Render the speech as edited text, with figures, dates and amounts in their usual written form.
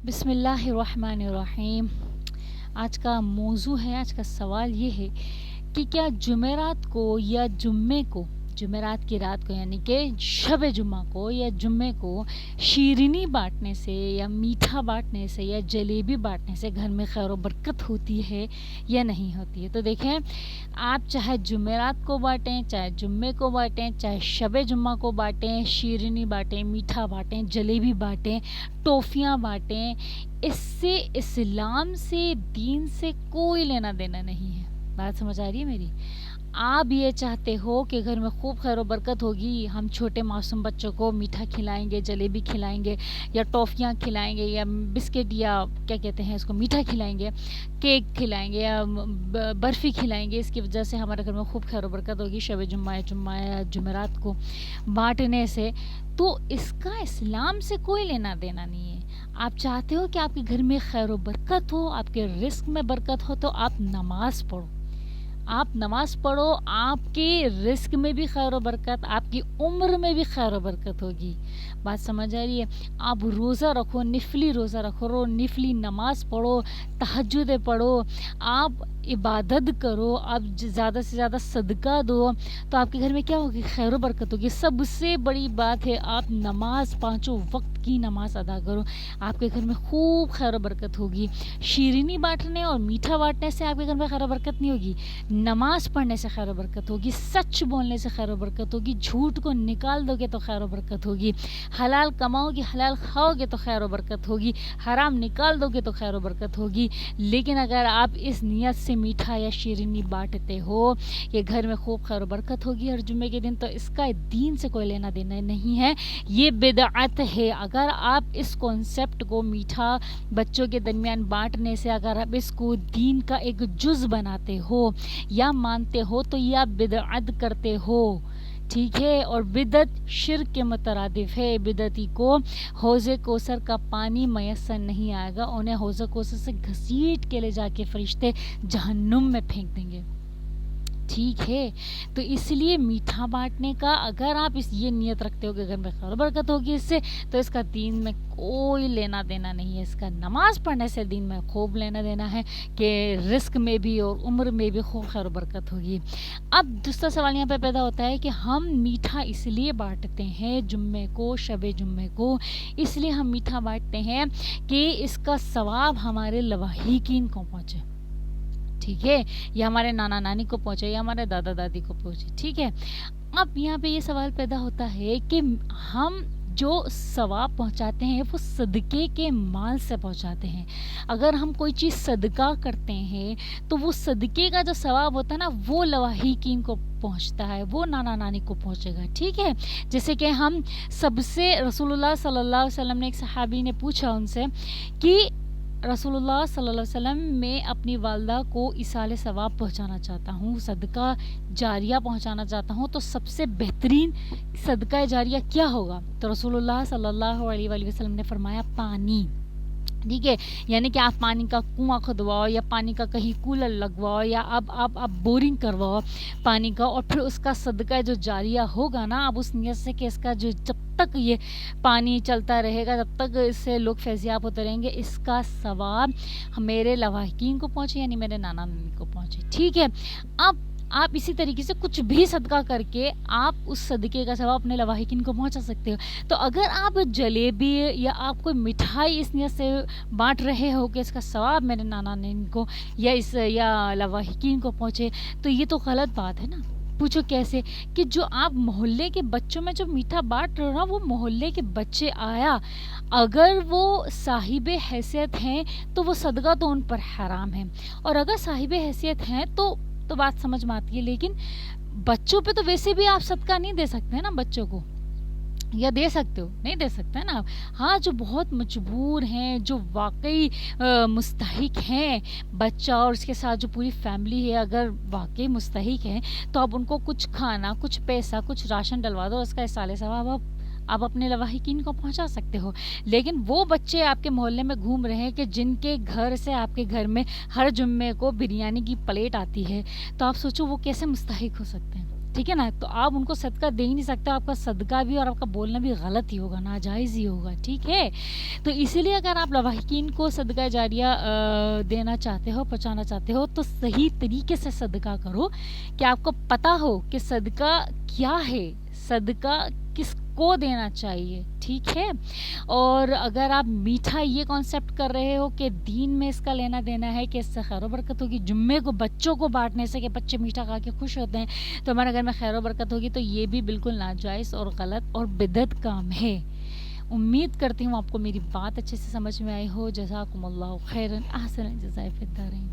بسم اللہ الرحمن الرحیم۔ آج کا موضوع ہے، آج کا سوال یہ ہے کہ کیا جمعرات کو یا جمعے کو، جمعرات کی رات کو یعنی کہ شب جمعہ کو یا جمعے کو شیرینی بانٹنے سے یا میٹھا بانٹنے سے یا جلیبی بانٹنے سے گھر میں خیر و برکت ہوتی ہے یا نہیں ہوتی ہے؟ تو دیکھیں، آپ چاہے جمعرات کو بانٹیں، چاہے جمعے کو بانٹیں، چاہے شب جمعہ کو بانٹیں، شیرینی بانٹیں، میٹھا بانٹیں، جلیبی بانٹیں، ٹوفیاں بانٹیں، اس سے اسلام سے، دین سے کوئی لینا دینا نہیں ہے۔ بات سمجھ آ رہی ہے میری؟ آپ یہ چاہتے ہو کہ گھر میں خوب خیر و برکت ہوگی، ہم چھوٹے معصوم بچوں کو میٹھا کھلائیں گے، جلیبی کھلائیں گے یا ٹوفیاں کھلائیں گے یا بسکٹ یا کیا کہتے ہیں اس کو، میٹھا کھلائیں گے، کیک کھلائیں گے یا برفی کھلائیں گے، اس کی وجہ سے ہمارے گھر میں خوب خیر و برکت ہوگی شب جمعہ یا جمعرات کو بانٹنے سے، تو اس کا اسلام سے کوئی لینا دینا نہیں ہے۔ آپ چاہتے ہو کہ آپ کے گھر میں خیر و برکت ہو، آپ کے رزق میں برکت ہو، تو آپ نماز پڑھو، آپ نماز پڑھو، آپ کے رزق میں بھی خیر و برکت، آپ کی عمر میں بھی خیر و برکت ہوگی۔ بات سمجھ آ رہی ہے؟ آپ روزہ رکھو، نفلی روزہ رکھو، نفلی نماز پڑھو، تہجد پڑھو، آپ عبادت کرو، آپ زیادہ سے زیادہ صدقہ دو، تو آپ کے گھر میں کیا ہوگی؟ خیر و برکت ہوگی۔ سب سے بڑی بات ہے آپ نماز، پانچوں وقت کی نماز ادا کرو، آپ کے گھر میں خوب خیر و برکت ہوگی۔ شیرینی بانٹنے اور میٹھا بانٹنے سے آپ کے گھر میں خیر و برکت نہیں ہوگی، نماز پڑھنے سے خیر و برکت ہوگی، سچ بولنے سے خیر و برکت ہوگی، جھوٹ کو نکال دو گے تو خیر و برکت ہوگی، حلال کماؤ گے، حلال کھاؤ گے تو خیر و برکت ہوگی، حرام نکال دو گے تو خیر و برکت ہوگی۔ لیکن اگر آپ اس نیت سے میٹھا یا شیرینی بانٹتے ہو کہ گھر میں خوب خیر و برکت ہوگی ہر جمعے کے دن، تو اس کا دین سے کوئی لینا دینا نہیں ہے، یہ بدعت ہے۔ اگر آپ اس کانسیپٹ کو میٹھا بچوں کے درمیان بانٹنے سے اگر آپ اس کو دین کا ایک جز بناتے ہو یا مانتے ہو، تو یہ آپ بدعت کرتے ہو، ٹھیک ہے؟ اور بدعت شرک کے مترادف ہے۔ بدعتی کو حوض کوثر کا پانی میسر نہیں آئے گا، انہیں حوض کوثر سے گھسیٹ کے لے جا کے فرشتے جہنم میں پھینک دیں گے، ٹھیک ہے؟ تو اس لیے میٹھا بانٹنے کا اگر آپ یہ نیت رکھتے ہو کہ گھر میں خیر و برکت ہوگی اس سے، تو اس کا دین میں کوئی لینا دینا نہیں ہے۔ اس کا نماز پڑھنے سے دین میں خوب لینا دینا ہے کہ رزق میں بھی اور عمر میں بھی خوب خیر و برکت ہوگی۔ اب دوسرا سوال یہاں پہ پیدا ہوتا ہے کہ ہم میٹھا اس لیے بانٹتے ہیں جمعے کو، شب جمعے کو اس لیے ہم میٹھا بانٹتے ہیں کہ اس کا ثواب ہمارے لواحقین کو پہنچے، ٹھیک ہے؟ یا ہمارے نانا نانی کو پہنچے یا ہمارے دادا دادی کو پہنچے، ٹھیک ہے؟ اب یہاں پہ یہ سوال پیدا ہوتا ہے کہ ہم جو ثواب پہنچاتے ہیں وہ صدقے کے مال سے پہنچاتے ہیں۔ اگر ہم کوئی چیز صدقہ کرتے ہیں تو وہ صدقے کا جو ثواب ہوتا ہے نا، وہ لواحقین کو پہنچتا ہے، وہ نانا نانی کو پہنچے گا، ٹھیک ہے؟ جیسے کہ ہم سب سے، رسول اللہ صلی اللہ علیہ وسلم نے، ایک صحابی نے پوچھا ان سے کہ رسول اللہ صلی اللہ علیہ وسلم، میں اپنی والدہ کو ایصال ثواب پہنچانا چاہتا ہوں، صدقہ جاریہ پہنچانا چاہتا ہوں، تو سب سے بہترین صدقہ جاریہ کیا ہوگا؟ تو رسول اللہ صلی اللہ علیہ وآلہ وسلم نے فرمایا پانی، ٹھیک ہے؟ یعنی کہ آپ پانی کا کنواں کھدواؤ یا پانی کا کہیں کولر لگواؤ یا آپ بورنگ کرواؤ پانی کا، اور پھر اس کا صدقہ جو جاریہ ہوگا نا، اب اس نیت سے کہ اس کا جو جب تک یہ پانی چلتا رہے گا، جب تک اس سے لوگ فیضیاب ہوتے رہیں گے، اس کا ثواب میرے لواحقین کو پہنچے، یعنی میرے نانا نانی کو پہنچے، ٹھیک ہے؟ اب آپ اسی طریقے سے کچھ بھی صدقہ کر کے آپ اس صدقے کا ثواب اپنے لواحقین کو پہنچا سکتے ہو۔ تو اگر آپ جلیبی یا آپ کوئی مٹھائی اس نیت سے بانٹ رہے ہو کہ اس کا ثواب میرے نانا نانی کو یا لواحقین کو پہنچے، تو یہ تو غلط بات ہے نا۔ پوچھو کیسے؟ کہ جو آپ محلے کے بچوں میں جو میٹھا بانٹ رہے ہو نا، وہ محلے کے بچے آیا اگر وہ صاحب حیثیت ہیں تو وہ صدقہ تو ان پر حرام ہے، اور اگر صاحب حیثیت ہیں تو بات سمجھ میں آتی ہے، لیکن بچوں پہ تو ویسے بھی آپ صدقہ نہیں دے سکتے نا بچوں کو، یا دے سکتے ہو؟ نہیں دے سکتے نا۔ ہاں، جو بہت مجبور ہیں، جو واقعی مستحق ہیں، بچہ اور اس کے ساتھ جو پوری فیملی ہے، اگر واقعی مستحق ہیں تو آپ ان کو کچھ کھانا، کچھ پیسہ، کچھ راشن ڈلوا دو، اس کا ایصال ثواب آپ اپنے لواحقین کو پہنچا سکتے ہو۔ لیکن وہ بچے آپ کے محلے میں گھوم رہے ہیں کہ جن کے گھر سے آپ کے گھر میں ہر جمعے کو بریانی کی پلیٹ آتی ہے، تو آپ سوچو وہ کیسے مستحق ہو سکتے ہیں؟ ٹھیک ہے نا. تو آپ ان کو صدقہ دے ہی نہیں سکتے, آپ کا صدقہ بھی اور آپ کا بولنا بھی غلط ہی ہوگا, ناجائز ہی ہوگا. ٹھیک ہے, تو اسی لیے اگر آپ لواحقین کو صدقہ جاریہ دینا چاہتے ہو, پہنچانا چاہتے ہو, تو صحیح طریقے سے صدقہ کرو کہ آپ کو پتہ ہو کہ صدقہ کیا ہے, صدقہ کس کو دینا چاہیے. ٹھیک ہے, اور اگر آپ میٹھا یہ کانسیپٹ کر رہے ہو کہ دین میں اس کا لینا دینا ہے کہ اس سے خیر و برکت ہوگی, جمعے کو بچوں کو بانٹنے سے کہ بچے میٹھا کھا کے خوش ہوتے ہیں تو ہمارے گھر میں خیر و برکت ہوگی, تو یہ بھی بالکل ناجائز اور غلط اور بدعت کام ہے. امید کرتی ہوں آپ کو میری بات اچھے سے سمجھ میں آئی ہو. جزاکم اللہ خیرا, احسن الجزاء فی الدارین.